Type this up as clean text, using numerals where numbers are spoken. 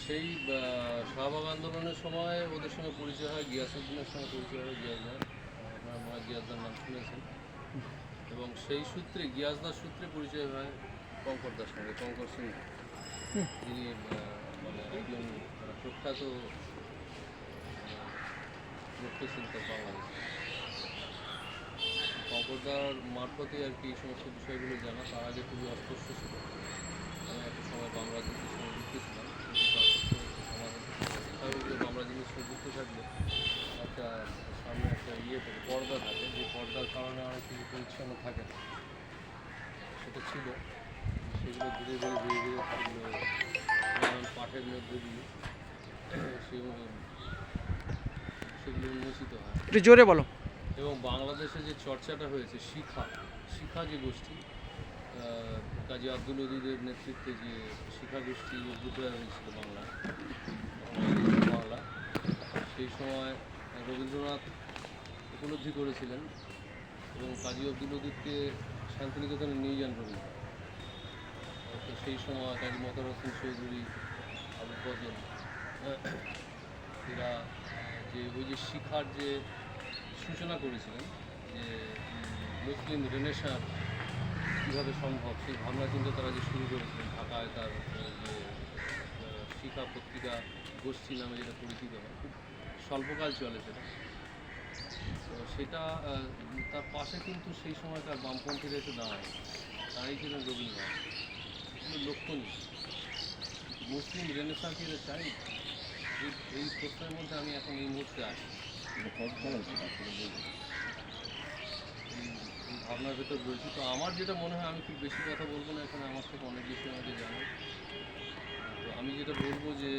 সেই শাহবাগ আন্দোলনের সময় ওদের সঙ্গে পরিচয় হয়, গিয়াসউদ্দিনের সঙ্গে পরিচয় হয়। গিয়াসদার, আপনার মনে হয় গিয়াসদার নাম শুনেছেন। এবং সেই সূত্রে, গিয়াসদার সূত্রে পরিচয় হয় কঙ্করদার সঙ্গে, কঙ্কর সিং, যিনি মানে একজন প্রখ্যাত মুখ্যচিন্তক বাংলাদেশ। কঙ্করদার মারফতে আর কি এই সমস্ত বিষয়গুলো জানা। তার আগে খুবই অস্পষ্ট ছিল। আমি একটা সময় বাংলা জিনিসের সঙ্গে যুক্ত ছিলাম, কিন্তু তার সত্ত্বেও একটা সমাধান স্বাভাবিক। বাংলা জিনিসের সঙ্গে যুক্ত থাকলে একটা সামনে একটা থাকে, পর্দা থাকে, যে পর্দার কারণে অনেক কিছু পরিচ্ছন্ন থাকে না, সেটা ছিল। সেগুলো ধীরে ধীরে ধীরে ধীরে সেগুলো নানান পাঠের মধ্যে দিয়ে সেগুলো উন্মোচিত হয়। একটু জোরে বলো। এবং বাংলাদেশে যে চর্চাটা হয়েছে শিখা যে গোষ্ঠী, কাজী আব্দুল ওদুদের নেতৃত্বে যে শিখা গোষ্ঠী উদ্ভূত হয়েছিল বাংলা, সেই সময় রবীন্দ্রনাথ উপলব্ধি করেছিলেন এবং কাজী আব্দুল ওদুদকে শান্তিনিকেতনে নিয়ে যান রবীন্দ্রনাথ। তো সেই সময় কাজী মতার হোসেন চৌধুরী, আবুল ফজল, এরা যে ওই যে শিখার যে সূচনা করেছিলেন, যে মুসলিম রেনেসাঁ কীভাবে সম্ভব, সেই ভাবনা চিন্তা তারা যে শুরু করেছিলেন ঢাকায়। তার যে শিখা পত্রিকা গোষ্ঠী নামে যেটা পরিচিত হয়, খুব স্বল্পকাল চলে সেটা। তো সেটা তার পাশে কিন্তু সেই সময়কার বামপন্থীরা এসে দাঁড়ায়, তারাই ছিলেন রবীন্দ্রনাথ। এগুলো লক্ষণীয়। মুসলিম রেনেসাঁকে এরা চাই, এই প্রশ্নের মধ্যে আমি এখন এই মুহূর্তে আছি। এই ভাবনার ভেতর রয়েছি। তো আমার যেটা মনে হয়, আমি খুব বেশি কথা বলবো না এখানে, আমার থেকে অনেক বেশি আমাকে জানে। তো আমি যেটা বলবো যে